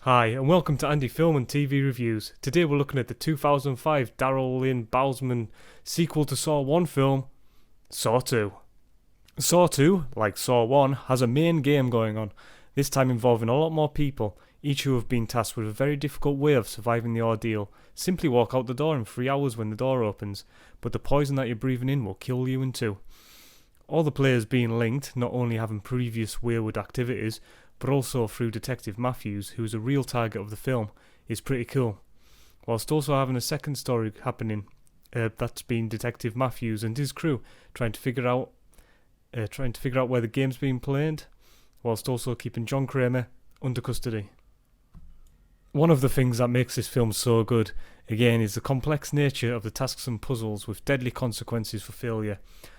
Hi, and welcome to Andy Film and TV Reviews. Today we're looking at the 2005 Daryl Lynn Bousman sequel to Saw 1 film, Saw 2. Saw 2, like Saw 1, has a main game going on, this time involving a lot more people, each who have been tasked with a very difficult way of surviving the ordeal. Simply walk out the door in 3 hours when the door opens, but the poison that you're breathing in will kill you in 2. All the players being linked, not only having previous wayward activities, but also through Detective Matthews, who is a real target of the film, is pretty cool. Whilst also having a second story happening, that's been Detective Matthews and his crew trying to figure out where the game's being played, whilst also keeping John Kramer under custody. One of the things that makes this film so good, again, is the complex nature of the tasks and puzzles with deadly consequences for failure.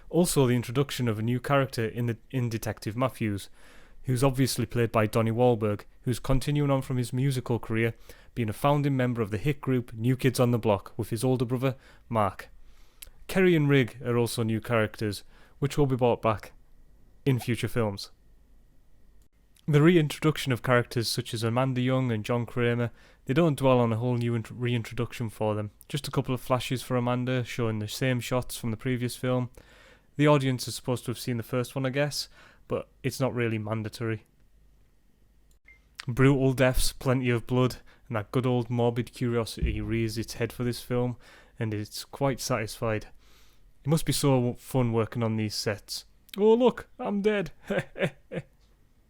Also, the introduction of a new character in Detective Matthews, who's obviously played by Donnie Wahlberg, who's continuing on from his musical career, being a founding member of the hit group New Kids on the Block with his older brother, Mark. Kerry and Rig are also new characters, which will be brought back in future films. The reintroduction of characters such as Amanda Young and John Kramer, they don't dwell on a whole new reintroduction for them. Just a couple of flashes for Amanda, showing the same shots from the previous film. The audience is supposed to have seen the first one, I guess, but it's not really mandatory. Brutal deaths, plenty of blood, and that good old morbid curiosity rears its head for this film, and it's quite satisfied. It must be so fun working on these sets. Oh look, I'm dead.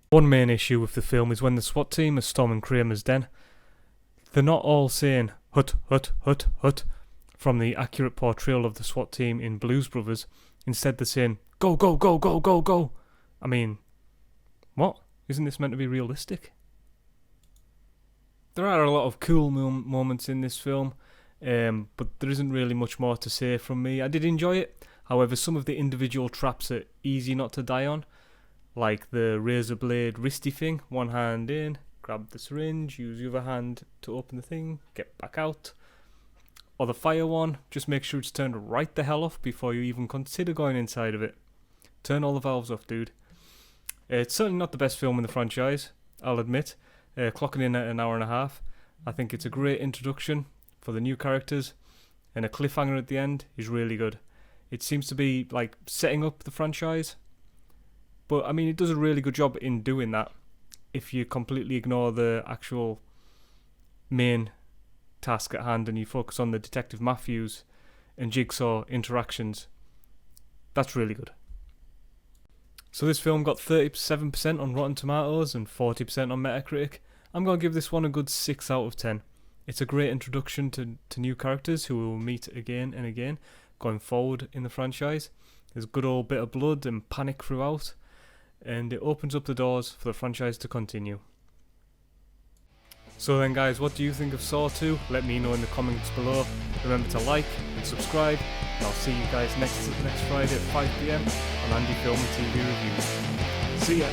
One main issue with the film is when the SWAT team is storming Kramer's den. They're not all saying hut, hut, hut, hut from the accurate portrayal of the SWAT team in Blues Brothers. Instead they're saying go, go, go, go, go, go. I mean, what? Isn't this meant to be realistic? There are a lot of cool moments in this film, but there isn't really much more to say from me. I did enjoy it. However, some of the individual traps are easy not to die on, like the razor blade wristy thing. One hand in, grab the syringe, use the other hand to open the thing, get back out. Or the fire one, just make sure it's turned right the hell off before you even consider going inside of it. Turn all the valves off, dude. It's certainly not the best film in the franchise, I'll admit. Clocking in at an hour and a half. I think it's a great introduction for the new characters, and a cliffhanger at the end is really good. It seems to be like setting up the franchise, but I mean it does a really good job in doing that if you completely ignore the actual main task at hand and you focus on the Detective Matthews and Jigsaw interactions. That's really good. So this film got 37% on Rotten Tomatoes and 40% on Metacritic. I'm going to give this one a good 6 out of 10. It's a great introduction to new characters who we will meet again and again going forward in the franchise. There's a good old bit of blood and panic throughout, and it opens up the doors for the franchise to continue. So then guys, what do you think of Saw 2? Let me know in the comments below. Remember to like and subscribe, and I'll see you guys next Friday at 5 PM on Andy Film and TV Reviews. See ya!